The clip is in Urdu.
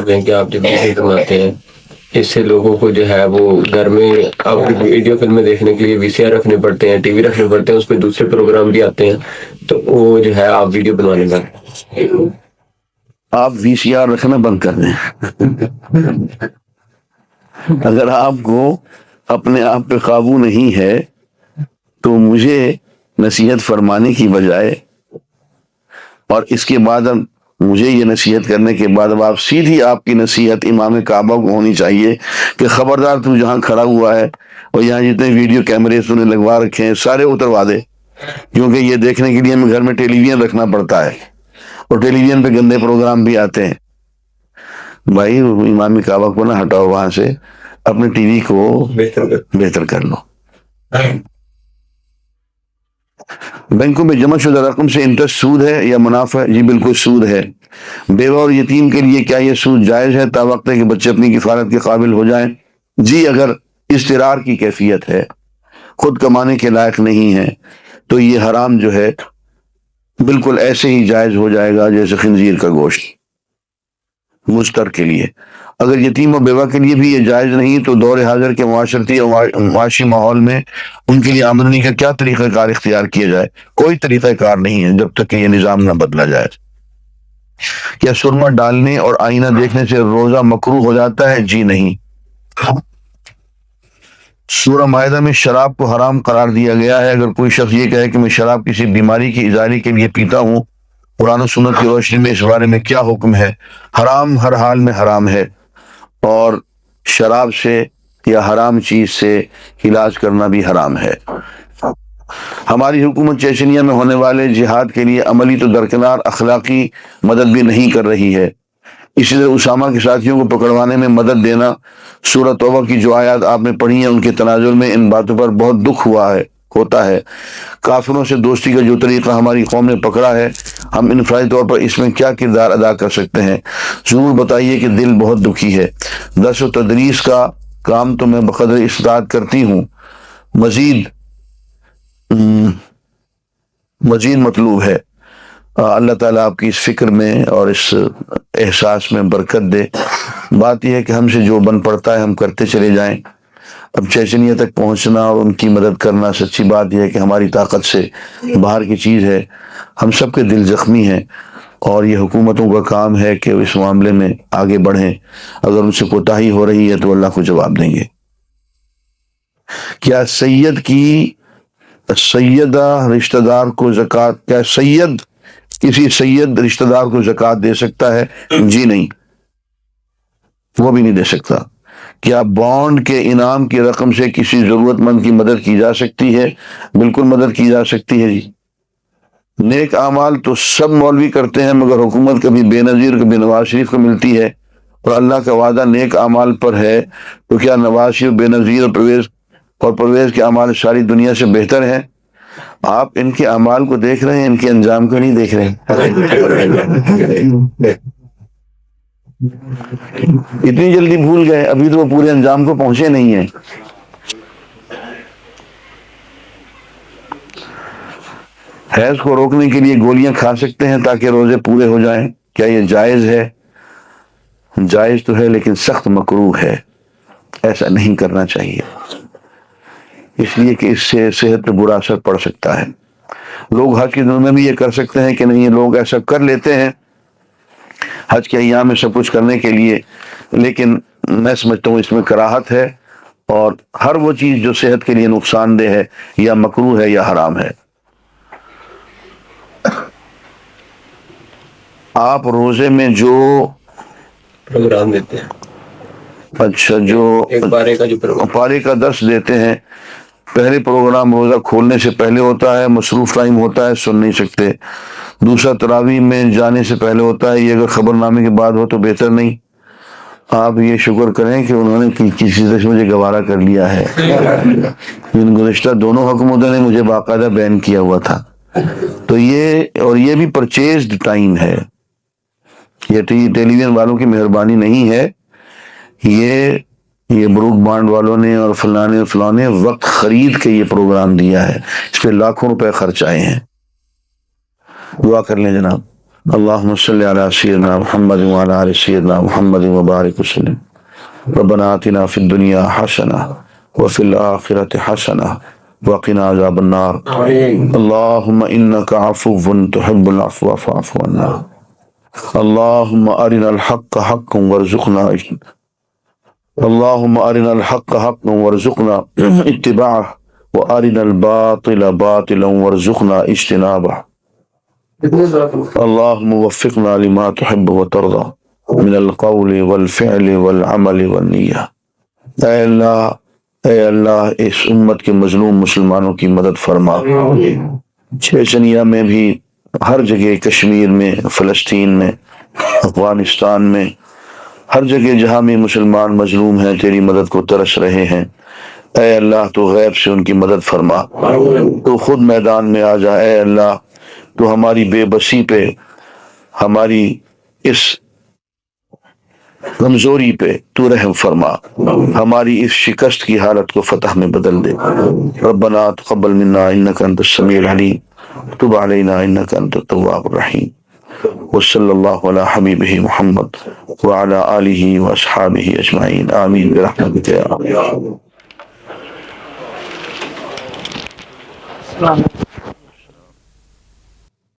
ہوئے ہیں کہ آپ جب ویڈیو بناتے ہیں اس سے لوگوں کو جو ہے وہ گھر میں اب ویڈیو فلمیں دیکھنے کے لیے VCR رکھنے پڑتے ہیں، TV رکھنے پڑتے ہیں، اس پہ دوسرے پروگرام بھی آتے ہیں، تو وہ جو ہے آپ ویڈیو بنوانے لگے. آپ VCR رکھنا بند کر دیں. اگر آپ کو اپنے آپ پہ قابو نہیں ہے تو مجھے نصیحت فرمانے کی بجائے اور اس کے بعد مجھے یہ نصیحت کرنے کے بعد اب آپ سیدھی آپ کی نصیحت امام کعبہ کو ہونی چاہیے کہ خبردار تو جہاں کھڑا ہوا ہے اور یہاں جتنے ویڈیو کیمرے نے لگوا رکھے ہیں سارے اتروا دے، کیونکہ یہ دیکھنے کے لیے ہمیں گھر میں ٹیلی ویژن رکھنا پڑتا ہے اور ٹیلی ویژن پہ گندے پروگرام بھی آتے ہیں. بھائی امام کعبہ کو نہ ہٹاؤ، وہاں سے اپنے ٹی وی کو بہتر کر لو. بینکوں میں جمع شدہ رقم سے انٹرسٹ سود ہے یا منافع؟ جی بالکل سود ہے. بیوہ اور یتیم کے لیے کیا یہ سود جائز ہے تا وقت ہے کہ بچے اپنی کفالت کے قابل ہو جائیں؟ جی اگر اضطرار کی کیفیت ہے، خود کمانے کے لائق نہیں ہے، تو یہ حرام جو ہے بالکل ایسے ہی جائز ہو جائے گا جیسے خنزیر کا گوشت مضطر کے لیے. اگر یتیم و بیوہ کے لیے بھی یہ جائز نہیں تو دور حاضر کے معاشرتی اور معاشی ماحول میں ان کے لیے آمدنی کا کیا طریقہ کار اختیار کیا جائے؟ کوئی طریقہ کار نہیں ہے جب تک کہ یہ نظام نہ بدلا جائے. کیا سرما ڈالنے اور آئینہ دیکھنے سے روزہ مکروہ ہو جاتا ہے؟ جی نہیں. سورہ مائدہ میں شراب کو حرام قرار دیا گیا ہے. اگر کوئی شخص یہ کہے کہ میں شراب کسی بیماری کی ازالے کے لیے پیتا ہوں، قرآن و سنت کی روشنی میں اس بارے میں کیا حکم ہے؟ حرام ہر حال میں حرام ہے، اور شراب سے یا حرام چیز سے علاج کرنا بھی حرام ہے. ہماری حکومت چیچنیا میں ہونے والے جہاد کے لیے عملی تو درکنار اخلاقی مدد بھی نہیں کر رہی ہے. اسی طرح اسامہ کے ساتھیوں کو پکڑوانے میں مدد دینا. سورہ توبہ کی جو آیات آپ نے پڑھی ہیں ان کے تناظر میں ان باتوں پر بہت دکھ ہوتا ہے. کافروں سے دوستی کا جو طریقہ ہماری قوم نے پکڑا ہے، ہم انفرادی طور پر اس میں کیا کردار ادا کر سکتے ہیں؟ ضرور بتائیے کہ دل بہت دکھی ہے. درس و تدریس کا کام تو میں بقدر استطاعت کرتی ہوں، مزید مطلوب ہے. اللہ تعالیٰ آپ کی اس فکر میں اور اس احساس میں برکت دے. بات یہ ہے کہ ہم سے جو بن پڑتا ہے ہم کرتے چلے جائیں. اب چیچنیا تک پہنچنا اور ان کی مدد کرنا، سچی بات یہ ہے کہ ہماری طاقت سے باہر کی چیز ہے. ہم سب کے دل زخمی ہیں اور یہ حکومتوں کا کام ہے کہ اس معاملے میں آگے بڑھیں. اگر ان سے کوتاہی ہو رہی ہے تو اللہ کو جواب دیں گے. کیا سیدہ رشتہ دار کو زکوٰۃ، کیا کسی سید رشتہ دار کو زکوٰۃ دے سکتا ہے؟ جی نہیں، وہ بھی نہیں دے سکتا. کیا بانڈ کے انعام کی رقم سے کسی ضرورت مند کی مدد کی جا سکتی ہے؟ بالکل مدد کی جا سکتی ہے. جی نیک اعمال تو سب مولوی کرتے ہیں، مگر حکومت کبھی بے نظیر کبھی نواز شریف کو ملتی ہے اور اللہ کا وعدہ نیک اعمال پر ہے، تو کیا نواز شریف بے نظیر اور پرویز کے اعمال ساری دنیا سے بہتر ہیں؟ آپ ان کے اعمال کو دیکھ رہے ہیں، ان کے انجام کو نہیں دیکھ رہے. اتنی جلدی بھول گئے، ابھی تو وہ پورے انجام کو پہنچے نہیں ہیں. حیض کو روکنے کے لیے گولیاں کھا سکتے ہیں تاکہ روزے پورے ہو جائیں، کیا یہ جائز ہے؟ جائز تو ہے لیکن سخت مکروہ ہے، ایسا نہیں کرنا چاہیے، اس لیے کہ اس سے صحت پہ برا اثر پڑ سکتا ہے. لوگ حج کے دنوں میں بھی یہ کر سکتے ہیں کہ نہیں، یہ لوگ ایسا کر لیتے ہیں حج کے ایام میں سب کچھ کرنے کے لیے، لیکن میں سمجھتا ہوں اس میں کراہت ہے، اور ہر وہ چیز جو صحت کے لیے نقصان دہ ہے یا مکروہ ہے یا حرام ہے. آپ روزے میں جو پروگرام دیتے ہیں، اچھا جو ایک پارے کا جو پارے کا درس دیتے ہیں، پہلے پروگرام روزہ کھولنے سے پہلے ہوتا ہے، مصروف ٹائم ہوتا ہے، سن نہیں سکتے. دوسرا تراویح میں جانے سے پہلے ہوتا ہے، یہ اگر خبر نامے کے بعد ہو تو بہتر نہیں. آپ یہ شکر کریں کہ انہوں نے کسی طرح سے مجھے گوارا کر لیا ہے. ان گزشتہ دونوں حکومتوں نے مجھے باقاعدہ بین کیا ہوا تھا. تو یہ بھی پرچیزڈ ٹائم ہے، یہ ٹیلی ویژن والوں کی مہربانی نہیں ہے. یہ بروک بانڈ والوں نے اور فلانے وقت خرید کے یہ پروگرام دیا ہے، اس پہ لاکھوں روپے خرچ آئے ہیں. دعا کر لیں جناب. اللهم صل على سيدنا محمد وعلى آل سيدنا محمد وبارك وسلم. ربنا آتنا في الدنيا حسنة وفي الآخرة حسنة وقنا عذاب النار. اللهم إنك عفو تحب العفو فاعف عنا. اللهم أرنا الحق حقا وارزقنا اللهم أرنا الحق حقا وارزقنا اتباعه وأرنا الباطل باطلا وارزقنا اجتنابه. اللهم وفقنا لما تحب وترضى من القول والفعل والعمل والنية. اے اللہ اس امت کے مظلوم مسلمانوں کی مدد فرما. چیچنیا میں بھی، ہر جگہ، کشمیر میں، فلسطین میں، افغانستان میں، ہر جگہ جہاں میں مسلمان مظلوم ہیں تیری مدد کو ترس رہے ہیں. اے اللہ تو غیب سے ان کی مدد فرما، تو خود میدان میں آ جا. اے اللہ تو ہماری بے بسی پہ، ہماری اس کمزوری پہ تو رحم فرما، ہماری اس شکست کی حالت کو فتح میں بدل دے. ربنا تقبل منا انک انت السمیع العلیم تب علینا انک انت التواب الرحیم. وصلی اللہ علی حبیبہ محمد وعلی آلہ واصحابہ اجمعین. آمین برحمتک یا رب.